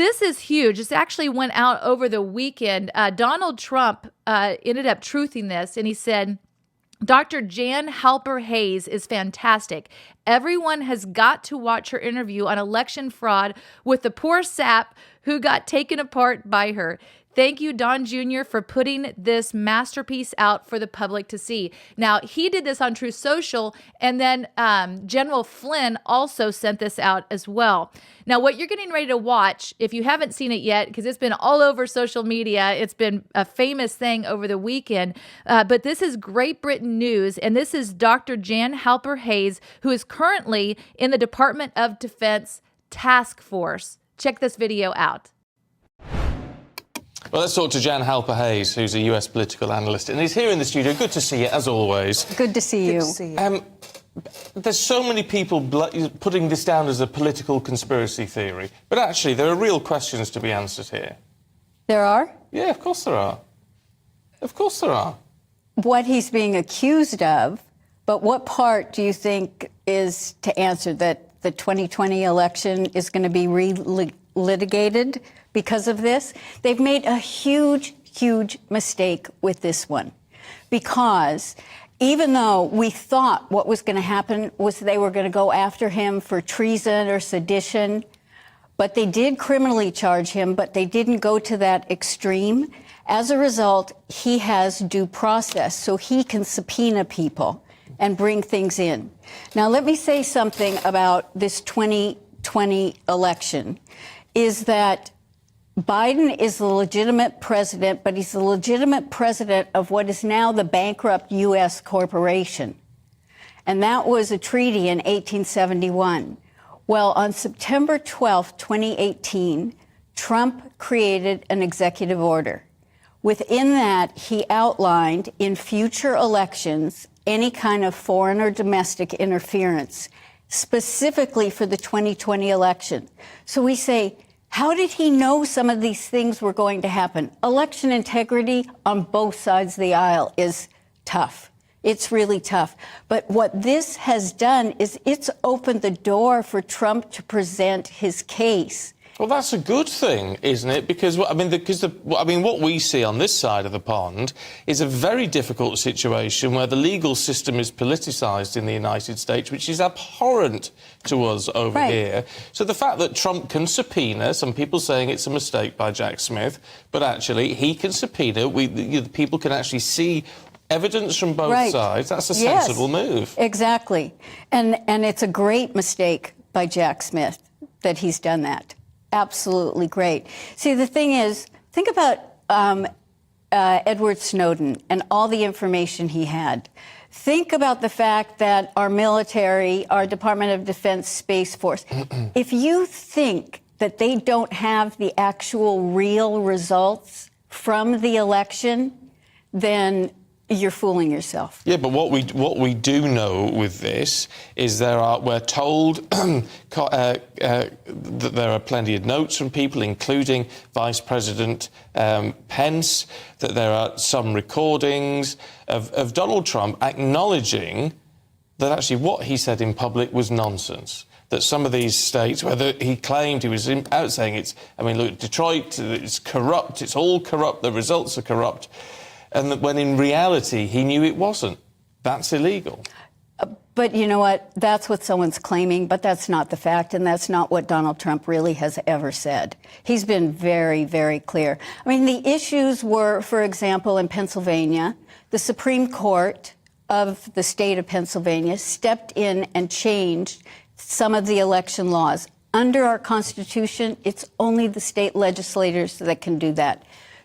This is huge. This actually went out over the weekend. Donald Trump ended up truthing this, and he said, Dr. Jan Halper Hayes is fantastic. Everyone has got to watch her interview on election fraud with the poor sap who got taken apart by her. Thank you, Don Jr., for putting this masterpiece out for the public to see. Now, he did this on Truth Social, and then General Flynn also sent this out as well. Now, what you're getting ready to watch, if you haven't seen it yet, because it's been all over social media, it's been a famous thing over the weekend, but this is Great Britain news, and this is Dr. Jan Halper Hayes, who is currently in the Department of Defense Task Force. Check this video out. Well, let's talk to Jan Halper Hayes, who's a US political analyst, and he's here in the studio. Good to see you, as always. Good to see you. Good to see you. There's so many people putting this down as a political conspiracy theory, but actually there are real questions to be answered here. There are? Yeah, of course there are. Of course there are. What he's being accused of, but what part do you think is to answer that the 2020 election is going to be litigated because of this? They've made a huge, huge mistake with this one, because even though we thought what was going to happen was they were going to go after him for treason or sedition, but they did criminally charge him, but they didn't go to that extreme. As a result, he has due process, so he can subpoena people and bring things in. Now, let me say something about this 2020 election, is that Biden is the legitimate president, but he's the legitimate president of what is now the bankrupt U.S. corporation. And that was a treaty in 1871. Well, on September 12, 2018, Trump created an executive order. Within that, he outlined in future elections any kind of foreign or domestic interference, specifically for the 2020 election. So we say, how did he know some of these things were going to happen? Election integrity on both sides of the aisle is tough. It's really tough. But what this has done is it's opened the door for Trump to present his case. Well, that's a good thing, isn't it? Because, what we see on this side of the pond is a very difficult situation where the legal system is politicised in the United States, which is abhorrent to us over here. So the fact that Trump can subpoena, some people saying it's a mistake by Jack Smith, but actually he can subpoena, people can actually see evidence from both sides. That's a sensible move. Exactly. And it's a great mistake by Jack Smith that he's done that. Absolutely great. See, the thing is, think about Edward Snowden and all the information he had. Think about the fact that our military, our Department of Defense Space Force, if you think that they don't have the actual real results from the election, then you're fooling yourself. Yeah, but what we do know with this is we're told that there are plenty of notes from people, including Vice President Pence, that there are some recordings of Donald Trump acknowledging that actually what he said in public was nonsense. That some of these states, whether he claimed he was out saying look, Detroit, it's corrupt, it's all corrupt, the results are corrupt. And that when in reality he knew it wasn't. That's illegal. But you know what? That's what someone's claiming, but that's not the fact, and that's not what Donald Trump really has ever said. He's been very, very clear. I mean, the issues were, for example, in Pennsylvania, the Supreme Court of the state of Pennsylvania stepped in and changed some of the election laws. Under our Constitution, it's only the state legislators that can do that.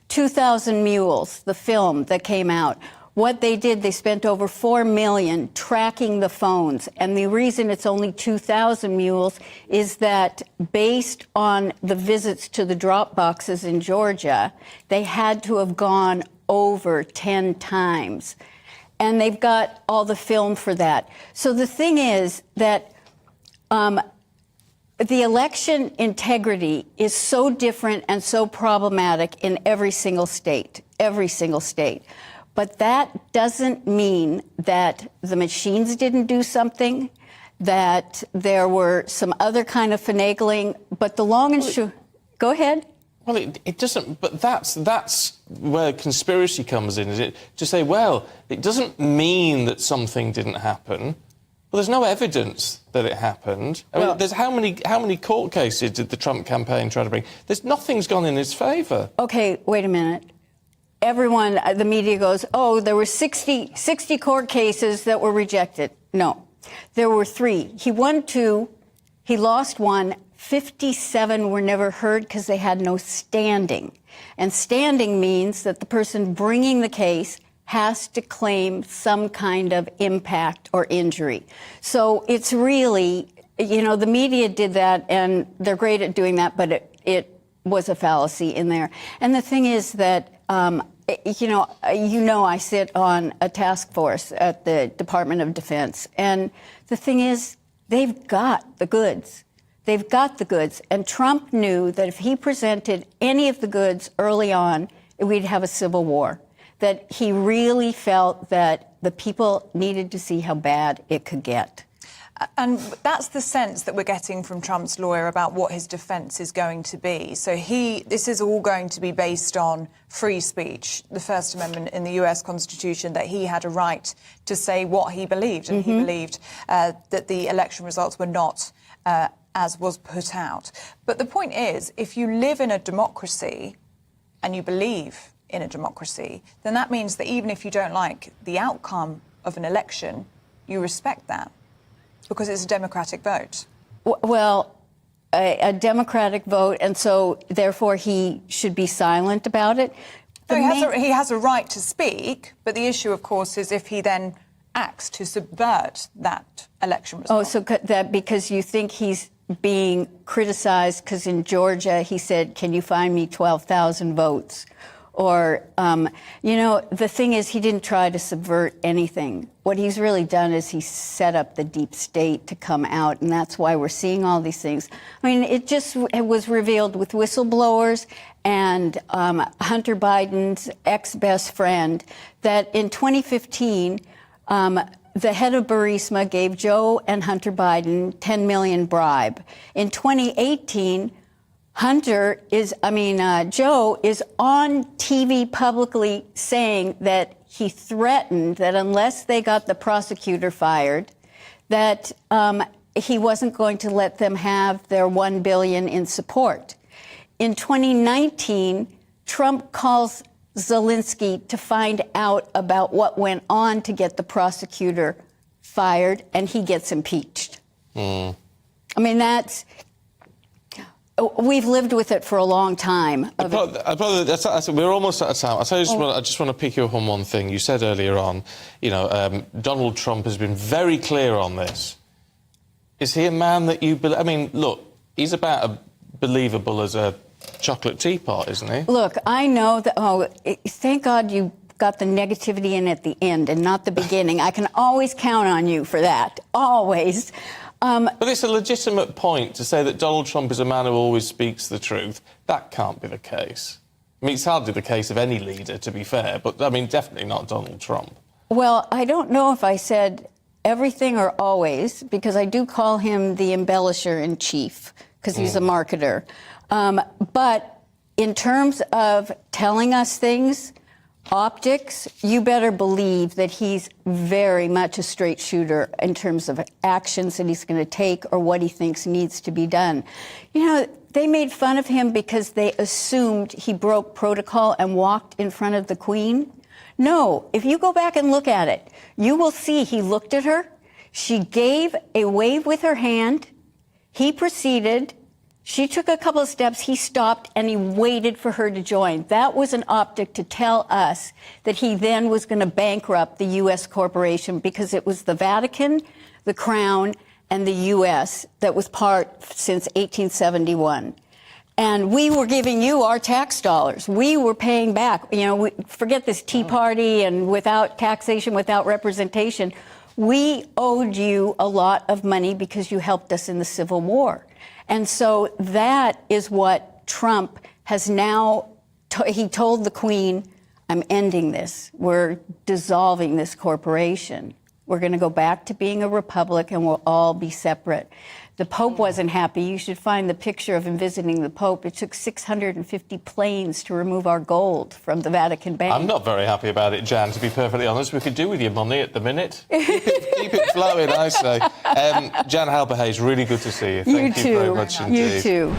2,000 Mules, the film that came out, what they did, they spent over $4 million tracking the phones. And the reason it's only 2,000 mules is that based on the visits to the drop boxes in Georgia, they had to have gone over 10 times. And they've got all the film for that. So the thing is that the election integrity is so different and so problematic in every single state. But that doesn't mean that the machines didn't do something, that there were some other kind of finagling. But the long and short... Go ahead. Well, it doesn't, but that's where conspiracy comes in, is it? To say, well, it doesn't mean that something didn't happen. Well, there's no evidence that it happened. I mean, there's how many court cases did the Trump campaign try to bring? Nothing's gone in his favour. Okay, wait a minute. Everyone, the media goes, oh, there were 60 court cases that were rejected. No, there were 3. He won 2, he lost 1. 57 were never heard because they had no standing. And standing means that the person bringing the case has to claim some kind of impact or injury. So it's really, the media did that, and they're great at doing that, but it was a fallacy in there. And the thing is that, I sit on a task force at the Department of Defense, and the thing is, they've got the goods. They've got the goods. And Trump knew that if he presented any of the goods early on, we'd have a civil war. That he really felt that the people needed to see how bad it could get. And that's the sense that we're getting from Trump's lawyer about what his defence is going to be. So this is all going to be based on free speech, the First Amendment in the US Constitution, that he had a right to say what he believed. And he believed that the election results were not as was put out. But the point is, if you live in a democracy and you believe in a democracy, then that means that even if you don't like the outcome of an election, you respect that because it's a democratic vote. Well, a democratic vote, and so therefore he should be silent about it. No, he has a right to speak, but the issue, of course, is if he then acts to subvert that election result. Oh, so that because you think he's being criticized because in Georgia he said, can you find me 12,000 votes? Or, the thing is, he didn't try to subvert anything. What he's really done is he set up the deep state to come out, and that's why we're seeing all these things. I mean, it was revealed with whistleblowers and Hunter Biden's ex-best friend that in 2015, the head of Burisma gave Joe and Hunter Biden $10 million bribe. In 2018, Joe is on TV publicly saying that he threatened that unless they got the prosecutor fired, that he wasn't going to let them have their $1 billion in support. In 2019, Trump calls Zelensky to find out about what went on to get the prosecutor fired, and he gets impeached. I mean, we've lived with it for a long time. We're almost out of time. I just want to pick you up on one thing. You said earlier on, Donald Trump has been very clear on this. Is he a man that you believe? I mean, look, he's about believable as a chocolate teapot, isn't he? Look, I know that, thank God you got the negativity in at the end and not the beginning. I can always count on you for that, always. But it's a legitimate point to say that Donald Trump is a man who always speaks the truth. That can't be the case. I mean, it's hardly the case of any leader, to be fair, but, I mean, definitely not Donald Trump. Well, I don't know if I said everything or always, because I do call him the embellisher-in-chief, because he's a marketer. But in terms of telling us things, optics, you better believe that he's very much a straight shooter in terms of actions that he's going to take or what he thinks needs to be done. They made fun of him because they assumed he broke protocol and walked in front of the Queen. No, if you go back and look at it, you will see he looked at her. She gave a wave with her hand. He proceeded. She took a couple of steps, he stopped, and he waited for her to join. That was an optic to tell us that he then was going to bankrupt the U.S. corporation because it was the Vatican, the Crown, and the U.S. that was part since 1871. And we were giving you our tax dollars. We were paying back. Forget this Tea Party and without taxation, without representation. We owed you a lot of money because you helped us in the Civil War. And so that is what Trump has now, he told the Queen, I'm ending this. We're dissolving this corporation. We're going to go back to being a republic and we'll all be separate. The Pope wasn't happy. You should find the picture of him visiting the Pope. It took 650 planes to remove our gold from the Vatican Bank. I'm not very happy about it, Jan, to be perfectly honest. We could do with your money at the minute. Keep it flowing, I say. Jan Halper-Hayes, really good to see you. Thank you very much indeed. You too.